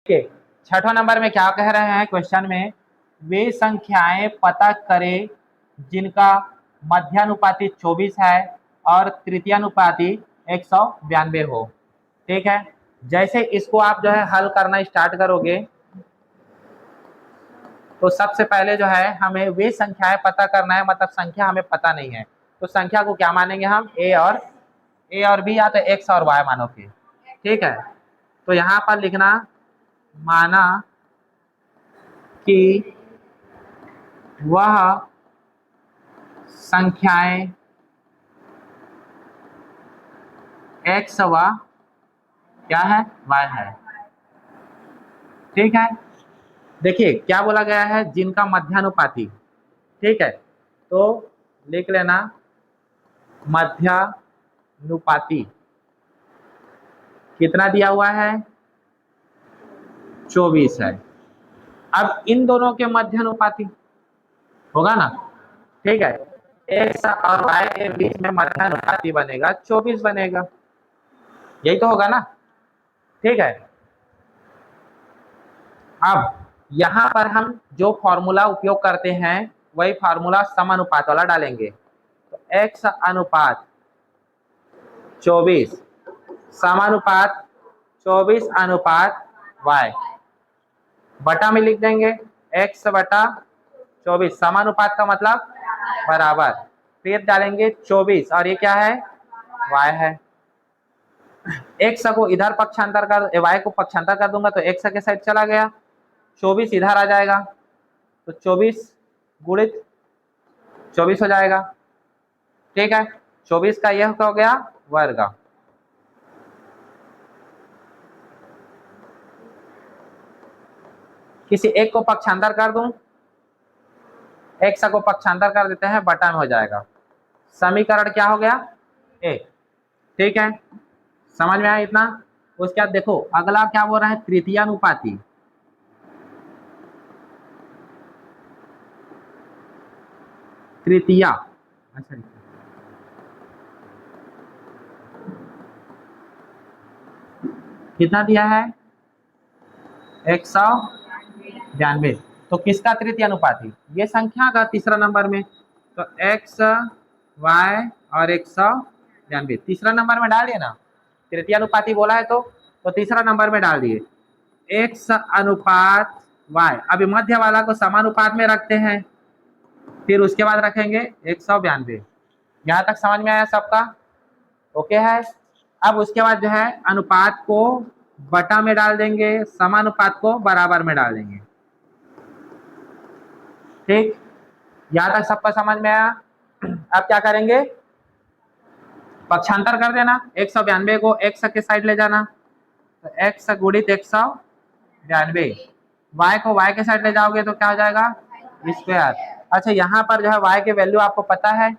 देखिए छठवां नंबर में क्या कह रहे हैं क्वेश्चन में, वे संख्याएं पता करें जिनका मध्यानुपाती 24 है और तृतीयानुपाती 192 हो। ठीक है, जैसे इसको आप जो है हल करना स्टार्ट करोगे तो सबसे पहले जो है हमें वे संख्याएं पता करना है, मतलब संख्या हमें पता नहीं है तो संख्या को क्या मानेंगे हम, ए और बी या तो एक्स और वाई मानो के। ठीक है, तो यहाँ पर लिखना माना कि वह संख्याएं एक्स व क्या है, वाई है। ठीक है, देखिए क्या बोला गया है, जिनका मध्यानुपाती। ठीक है, तो लिख लेना मध्यानुपाती कितना दिया हुआ है, 24 है। अब इन दोनों के मध्यानुपाती होगा ना। ठीक है, एक्स और वाई के बीच में मध्यानुपाती बनेगा 24 बनेगा, यही तो होगा ना। ठीक है, अब यहाँ पर हम जो फॉर्मूला उपयोग करते हैं वही फार्मूला समानुपात वाला डालेंगे। तो x अनुपात 24 समानुपात 24 अनुपात y बटा में लिख देंगे, x बटा 24 समानुपात का मतलब बराबर, फिर डालेंगे 24 और ये क्या है, y है। x को इधर पक्षांतर कर, y को पक्षांतर कर दूंगा तो x के साइड चला गया, 24 इधर आ जाएगा तो 24 गुणित 24 हो जाएगा। ठीक है, 24 का यह हो गया वर्ग। किसी एक को पक्षांतर कर दूं, एक्स को पक्षांतर कर देते हैं, बटा में हो जाएगा। समीकरण क्या हो गया, ए। ठीक है, समझ में आया इतना। उसके बाद देखो अगला क्या बोल रहा है, तृतीयानुपाती। तृतीया, अच्छा कितना दिया है, 192। तो किसका तृतीय अनुपाती, ये संख्या का तीसरा नंबर में, तो x y और 192 तीसरा नंबर में डाल दिए ना, तृतीय अनुपाती बोला है तो तीसरा नंबर में डाल दिए x अनुपात y। अभी मध्य वाला को समानुपात में रखते हैं, फिर उसके बाद रखेंगे 192। यहाँ तक समझ में आया सबका, ओके है। अब उसके बाद जो है अनुपात को बटा में डाल देंगे, समानुपात को बराबर में डाल देंगे। ठीक, यहाँ तक सबका समझ में आया। अब क्या करेंगे, पक्षांतर कर देना, 192 को x के साइड ले जाना, तो x गुणित 192, y को y के साइड ले जाओगे तो क्या हो जाएगा, स्क्वायर। अच्छा यहाँ पर जो है y के वैल्यू आपको पता है,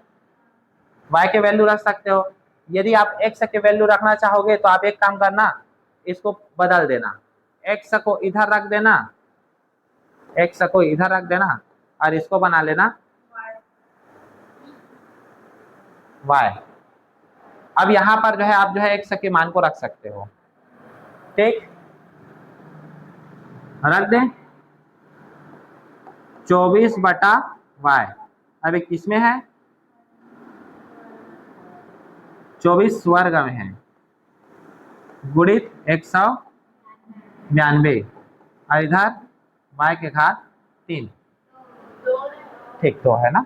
y के वैल्यू रख सकते हो। यदि आप x के वैल्यू रखना चाहोगे तो आप एक काम करना, इसको बदल देना, x को इधर रख देना, x को इधर रख देना और इसको बना लेना y। अब यहाँ पर जो है आप जो है x के मान को रख सकते हो। ठीक, रख दें 24 बटा y। अब एक किसमें है, 24 वर्ग में है, गुणित 192 और इधर y के घात 3। ठीक तो है ना,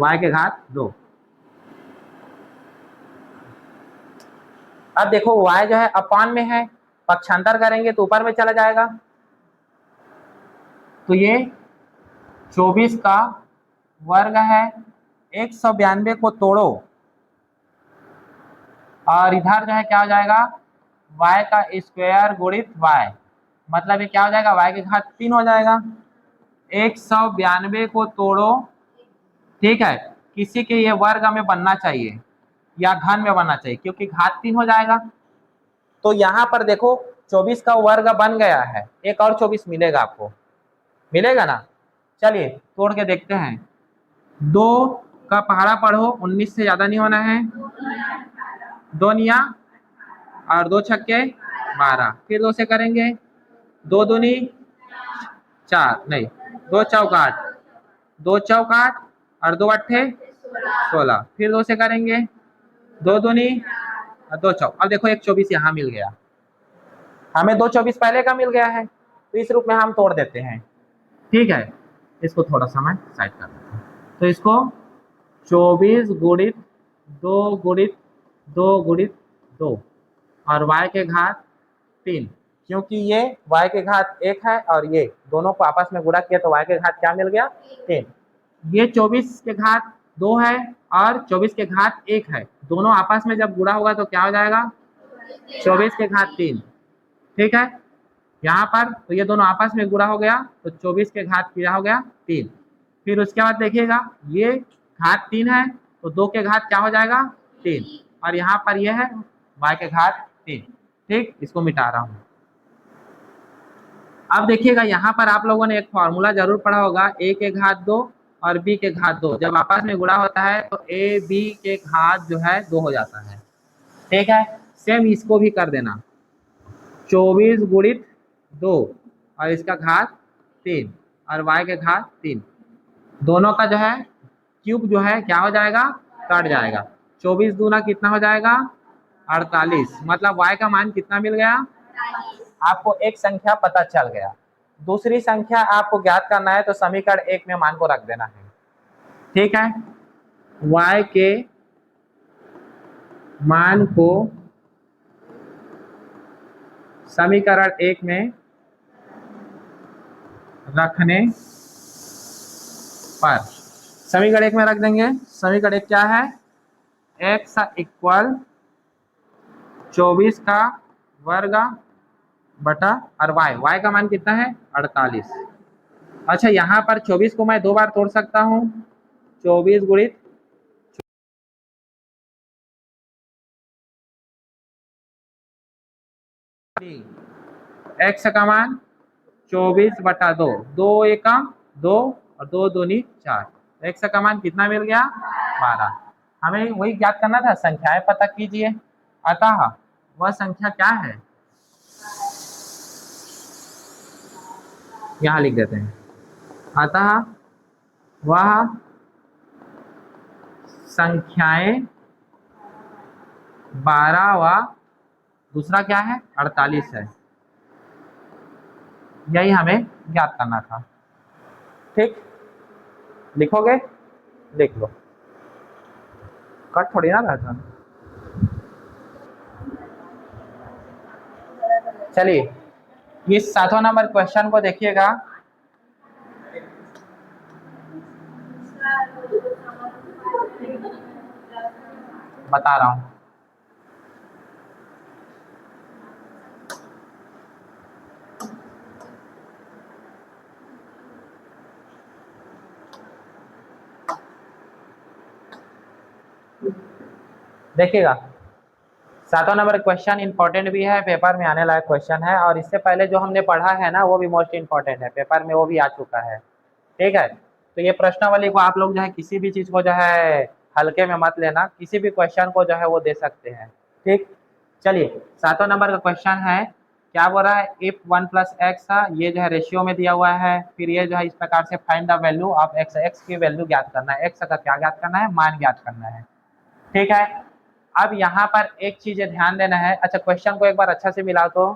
y के घात 2। अब देखो y जो है अपान में है, पक्षांतर करेंगे तो ऊपर में चला जाएगा, तो ये 24 का वर्ग है, 192 को तोड़ो और इधर जो है क्या हो जाएगा, y का स्क्वायर गुणित y, मतलब ये क्या हो जाएगा, y के घात 3 हो जाएगा। 192 को तोड़ो, ठीक है, किसी के ये वर्ग में बनना चाहिए या घन में बनना चाहिए क्योंकि घात 3 हो जाएगा। तो यहाँ पर देखो 24 का वर्ग बन गया है, एक और 24 मिलेगा आपको, मिलेगा ना। चलिए तोड़ के देखते हैं, 2 का पहाड़ा पढ़ो, 19 से ज्यादा नहीं होना है, 2 निया और 2 छक्के 12, फिर 2 से करेंगे 2 दूनी 4, नहीं 2 चौक 8, 2 चौक 8 और 2 अट्ठे 16, फिर 2 से करेंगे 2 दूनी और 2 चौक। अब देखो एक 24 यहाँ मिल गया, हमें 2 24 पहले का मिल गया है, तो इस रूप में हम तोड़ देते हैं। ठीक है, इसको थोड़ा सा मैं साइड कर देता हूँ। तो इसको 24 गुणित 2 गुणित 2 गुणित 2 और y के घात 3, क्योंकि ये y के घात 1 है और ये दोनों को आपस में गुणा किया तो y के घात क्या मिल गया 3। ये 24 के घात 2 है और 24 के घात 1 है, दोनों आपस में जब गुणा होगा तो क्या हो जाएगा 24 के घात 3। ठीक है, यहाँ पर तो ये दोनों आपस में गुणा हो गया तो 24 के घात क्या हो गया 3। फिर उसके बाद देखिएगा ये घात 3 है तो 2 के घात क्या हो जाएगा 3 और यहाँ पर ये है y के घात 3। ठीक, इसको मिटा रहा हूँ। अब देखिएगा यहाँ पर आप लोगों ने एक फॉर्मूला जरूर पढ़ा होगा, a के घात 2 और b के घात 2 जब आपस में गुणा होता है तो a b के घात जो है 2 हो जाता है। ठीक है, सेम इसको भी कर देना 24 गुणित 2 और इसका घात 3 और y के घात 3, दोनों का जो है क्यूब जो है क्या हो जाएगा कट जाएगा। 24 दूना कितना हो जाएगा 48, मतलब y का मान कितना मिल गया, आपको एक संख्या पता चल गया। दूसरी संख्या आपको ज्ञात करना है तो समीकरण 1 में मान को रख देना है। ठीक है, y के मान को समीकरण 1 में रखने पर समीकरण 1 में रख देंगे। समीकरण 1 क्या है, x इक्वल 24 का वर्ग बटा और y का मान कितना है 48। अच्छा, यहाँ पर 24 को मैं 2 बार तोड़ सकता हूँ, 24 गुणित x का मान 24 बटा 2, 2 एकम 2 और 2 दूनी 4, x का मान कितना मिल गया 12। हमें वही ज्ञात करना था, संख्याएं पता कीजिए। अतः वह संख्या क्या है, यहाँ लिख देते हैं, अतः वह संख्याएं 12 व दूसरा क्या है 48 है, यही हमें ज्ञात करना था। ठीक, लिखोगे लिख लो, कट थोड़ी ना रहता। चलिए इस 7वां नंबर क्वेश्चन को देखिएगा। बता रहा हूं, देखिएगा 7वां नंबर क्वेश्चन इंपॉर्टेंट भी है, पेपर में आने लायक क्वेश्चन है और इससे पहले जो हमने पढ़ा है ना वो भी मोस्ट इंपॉर्टेंट है, पेपर में वो भी आ चुका है। ठीक है, तो ये प्रश्नावली को आप लोग जो है किसी भी चीज को जो है हल्के में मत लेना, किसी भी क्वेश्चन को जो है वो दे सकते हैं। ठीक, चलिए 7वां नंबर का क्वेश्चन है, क्या बोल रहा है, इफ 1 + x ये जो है रेशियो में दिया हुआ है, फिर ये जो है इस प्रकार से find the value of x, x की वैल्यू ज्ञात करना है, x का क्या ज्ञात करना है, मान ज्ञात करना है। ठीक है, अब यहाँ पर एक चीज ध्यान देना है। अच्छा, क्वेश्चन को एक बार अच्छा से मिलाओ तो,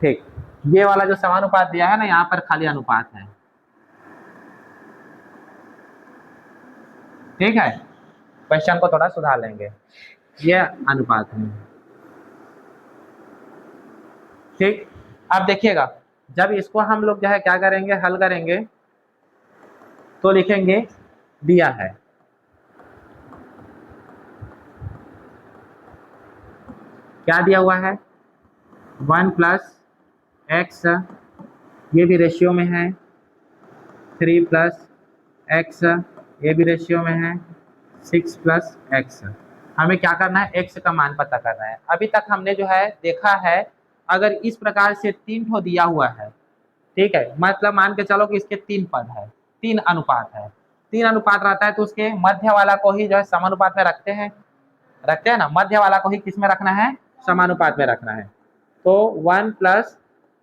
ठीक, ये वाला जो समानुपात दिया है ना यहाँ पर खाली अनुपात है। ठीक है, क्वेश्चन को थोड़ा सुधार लेंगे, ये अनुपात है। ठीक, अब देखिएगा जब इसको हम लोग जो है क्या करेंगे, हल करेंगे तो लिखेंगे दिया है, क्या दिया हुआ है 1 + x, ये भी रेशियो में है, 3 + x, ये भी रेशियो में है, 6 + x। हमें क्या करना है, x का मान पता करना है। अभी तक हमने जो है देखा है, अगर इस प्रकार से 3 ठो दिया हुआ है, ठीक है, मतलब मान के चलो कि इसके 3 पद है, 3 अनुपात है, 3 अनुपात रहता है तो उसके मध्य वाला को ही जो है समानुपात में रखते हैं ना, मध्य वाला को ही किस में रखना है, समानुपात में रखना है। तो 1 प्लस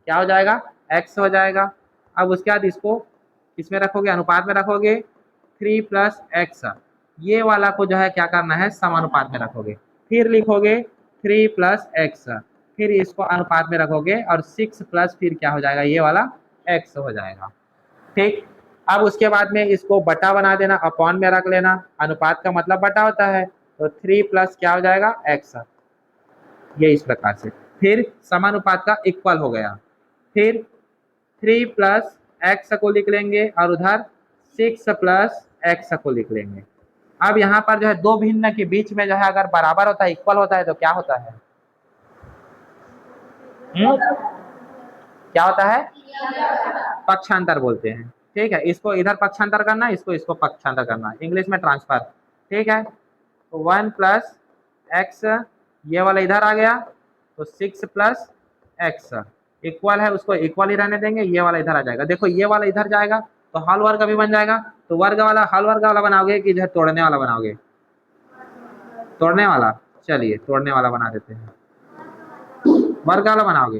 क्या हो जाएगा, x हो जाएगा। अब उसके बाद इसको किसमें रखोगे, अनुपात में रखोगे, 3 प्लस एक्स, ये वाला को जो है क्या करना है, समानुपात में रखोगे। फिर लिखोगे 3 प्लस एक्स, फिर इसको अनुपात में रखोगे और 6 प्लस फिर क्या हो जाएगा, ये वाला x हो जाएगा। ठीक, अब उसके बाद में इसको बटा बना देना, अपॉन में रख लेना, अनुपात का मतलब बटा होता है, तो 3 प्लस क्या हो जाएगा, x, ये इस प्रकार से। फिर समानुपात का इक्वल हो गया, फिर 3 प्लस एक्स को लिख लेंगे और उधर 6 प्लस एक्स को लिख लेंगे। अब यहाँ पर जो है दो भिन्न के बीच में जो है अगर बराबर होता है, इक्वल होता है, तो क्या होता है, क्या होता है, पक्षांतर बोलते हैं। ठीक है, इसको इधर पक्षांतर करना, इसको पक्षांतर करना, इंग्लिश में ट्रांसफर। ठीक है, तो 1 प्लस एक्स, ये वाला इधर आ गया, तो 6 प्लस एक्स इक्वल है, उसको इक्वल ही रहने देंगे, ये वाला इधर आ जाएगा। देखो ये वाला इधर जाएगा तो हल वर्ग भी बन जाएगा। तो वर्ग वाला हल वर्ग वाला बनाओगे कि इधर तोड़ने वाला बनाओगे, तोड़ने वाला, चलिए तोड़ने वाला बना देते हैं, वर्ग वाला बनाओगे,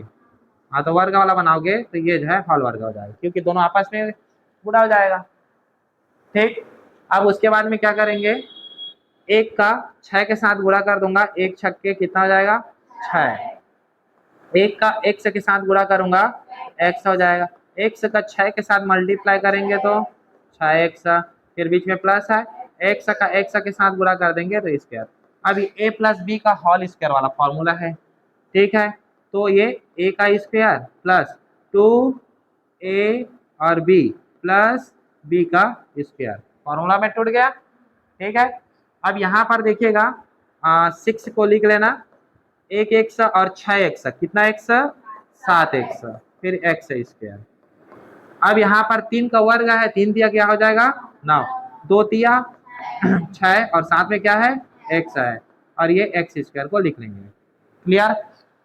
हाँ तो वर्ग वाला बनाओगे तो ये जो है हल वर्ग हो जाएगा, क्योंकि दोनों आपस में गुणा हो जाएगा। ठीक, अब उसके बाद में क्या करेंगे, एक का 6 के साथ गुणा कर दूंगा, एक छक्के कितना हो जाएगा, 6। एक का x के साथ गुणा करूंगा, x हो जाएगा, x का 6 के साथ मल्टीप्लाई करेंगे तो 6x, फिर बीच में प्लस है, x का x के साथ गुणा कर देंगे तो स्क्वायर। अभी a प्लस बी का होल स्क्वायर वाला फॉर्मूला है। ठीक है, तो ये a का स्क्वायर प्लस 2a और b प्लस b का स्क्वायर, फॉर्मूला में टूट गया। ठीक है, अब यहाँ पर देखिएगा 6 को लिख लेना, एक एक्स और 6x, कितना x, 7x, फिर x स्क्वायर। अब यहाँ पर 3 का वर्ग है, 3 दिया क्या हो जाएगा, 9, 2 तिया 6 और साथ में क्या है, x है, और ये x स्क्वायर को लिख लेंगे। क्लियर।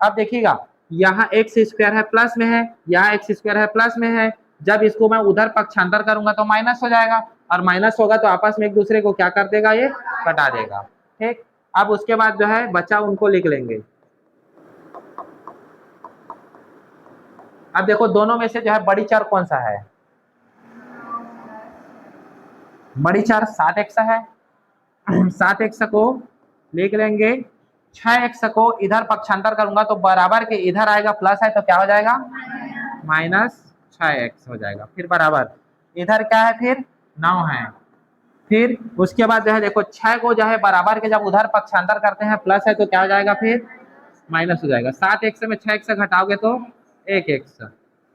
अब देखिएगा यहाँ x स्क्वायर है प्लस में है, यहाँ x स्क्वायर है प्लस में है, जब इसको मैं उधर पक्षांतर करूंगा तो माइनस हो जाएगा, और माइनस होगा तो आपस में एक दूसरे को क्या कर देगा, ये कटा देगा। ठीक, अब उसके बाद जो है बचा उनको लिख लेंगे। अब देखो दोनों में से जो है बड़ी चर कौन सा है, बड़ी चर 7x है, 7x को लिख लेंगे, 6x को इधर पक्षांतर करूंगा तो बराबर के इधर आएगा, प्लस है तो क्या हो जाएगा, माइनस 6x हो जाएगा, फिर बराबर इधर क्या है, फिर 9 है, फिर उसके बाद जो है देखो 6 को जो है बराबर के जब उधर पक्षांतर करते हैं प्लस है तो क्या हो जाएगा, फिर माइनस हो जाएगा। 7x में 6x घटाओगे तो 1x,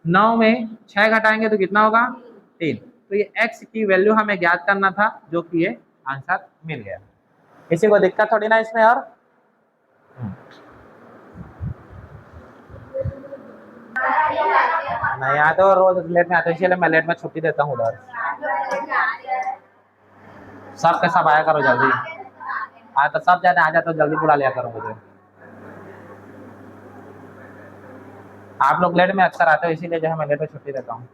9 में 6 घटाएंगे तो कितना होगा, 3। तो ये x की वैल्यू हमें ज्ञात करना था, जो कि ये आंसर मिल गया। किसी को दिक्कत थोड़ी ना इसमें, और नहीं आते हो, रोज लेट में आते हो, इसीलिए मैं लेट में छुट्टी देता हूँ उधर। सब के सब आया करो जल्दी, हाँ तो सब जाने आ जाते हो, जल्दी बुला लिया करो मुझे। आप लोग लेट में अक्सर आते हो, इसीलिए जो है मैं लेट में छुट्टी देता हूँ।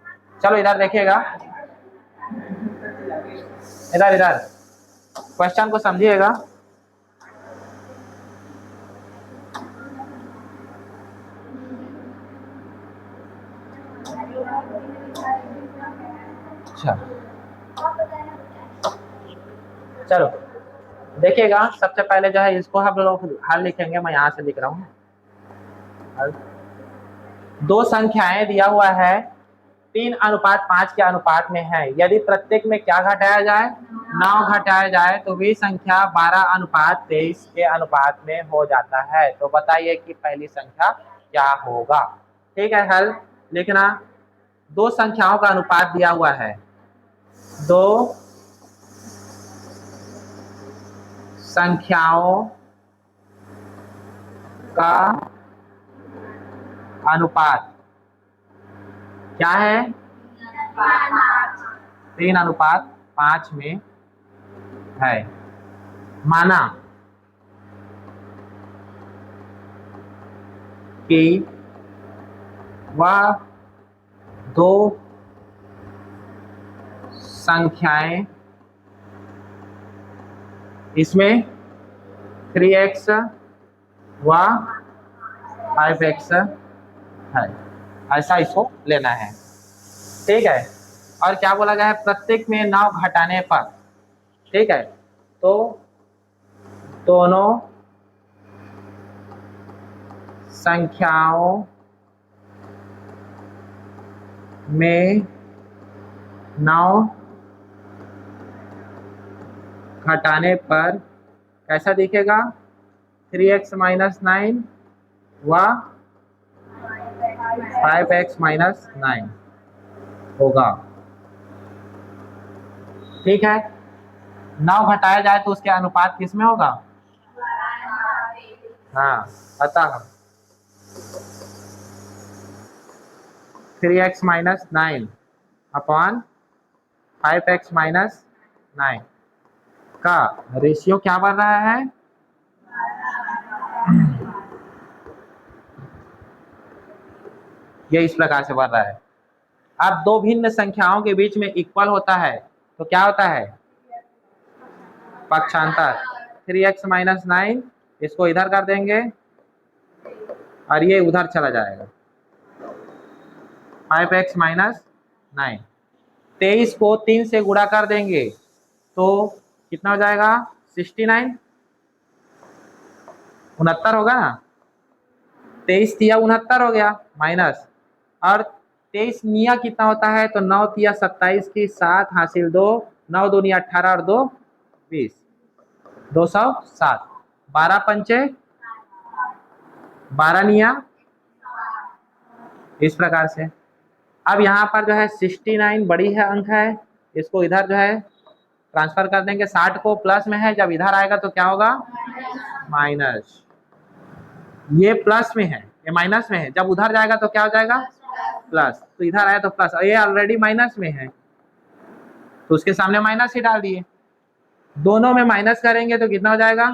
चलो इधर देखिएगा, इधर इधर क्वेश्चन को समझिएगा। अच्छा चलो देखिएगा, सबसे पहले जो है इसको हम लोग हल लिखेंगे, मैं यहाँ से लिख रहा हूँ। दो संख्याएं दिया हुआ है 3:5 के अनुपात में है, यदि प्रत्येक में क्या घटाया जाए, 9 घटाया जाए तो वे संख्या 12:23 के अनुपात में हो जाता है। तो बताइए कि पहली संख्या क्या होगा। ठीक है, हल लिखना, दो संख्याओं का अनुपात दिया हुआ है, दो संख्याओं का अनुपात क्या है, 3:5 में है। माना कि वह दो संख्याएं इसमें 3x व 5x है, ऐसा इसको लेना है। ठीक है, और क्या बोला गया है, प्रत्येक में 9 घटाने पर, ठीक है, तो दोनों संख्याओं में 9 घटाने पर कैसा दिखेगा, 3x माइनस 9 व 5x माइनस 9 होगा। ठीक है, 9 घटाया जाए तो उसके अनुपात किसमें होगा, हाँ, अतः 3x minus 9 upon 5x minus 9 का रेशियो क्या बन रहा है, ये इस प्रकार से बन रहा है। अब दो भिन्न संख्याओं के बीच में इक्वल होता है तो क्या होता है, पक्षांतर। 3x माइनस 9 इसको इधर कर देंगे और ये उधर चला जाएगा, 5x माइनस 9। 23 को 3 से गुणा कर देंगे तो कितना हो जाएगा, 69, 69 होगा ना, 23 तिया 69 हो गया माइनस, और 23 निया कितना होता है, तो 9 तिया 27 की 7 हासिल 2, 9 दूनी 18 और 2 20, 207, 12 पंचे 12 निया, इस प्रकार से। अब यहाँ पर जो है 69 बड़ी है अंक है, इसको इधर जो है ट्रांसफर कर देंगे, 60 को प्लस में है, जब इधर आएगा तो क्या होगा, माइनस। ये प्लस में है, ये माइनस में है, जब उधर जाएगा तो क्या हो जाएगा, प्लस, तो इधर आया तो प्लस, और ये ऑलरेडी माइनस में है तो उसके सामने माइनस ही डाल दिए। दोनों में माइनस करेंगे तो कितना हो जाएगा,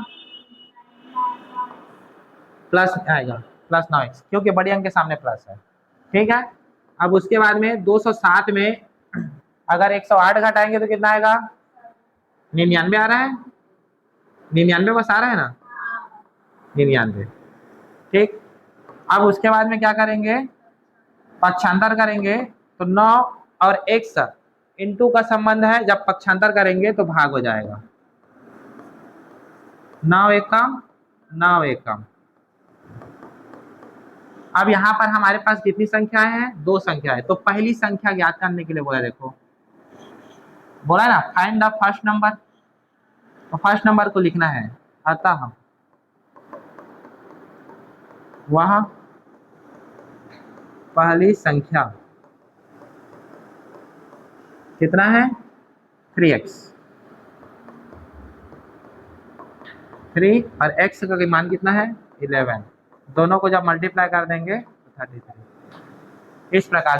प्लस आएगा, प्लस 9x, क्योंकि बड़ी अंक के सामने प्लस है। ठीक है, अब उसके बाद में 207 में अगर 108 घटाएंगे तो कितना आएगा, 99 आ रहा है, 99 बस आ रहा है ना, 99। ठीक, अब उसके बाद में क्या करेंगे, पक्षांतर करेंगे तो 9 और x इंटू का संबंध है, जब पक्षांतर करेंगे तो भाग हो जाएगा, 9 एकम 9 एकम। अब यहाँ पर हमारे पास कितनी संख्याएं हैं, 2 संख्या है, तो पहली संख्या ज्ञात करने के लिए बोला, देखो बोला ना फाइंड द फर्स्ट नंबर, तो फर्स्ट नंबर को लिखना है, अतः वह पहली संख्या कितना है, 3x, 3 और x का मान कितना है, 11, दोनों को जब मल्टीप्लाई कर देंगे तो 33, इस प्रकार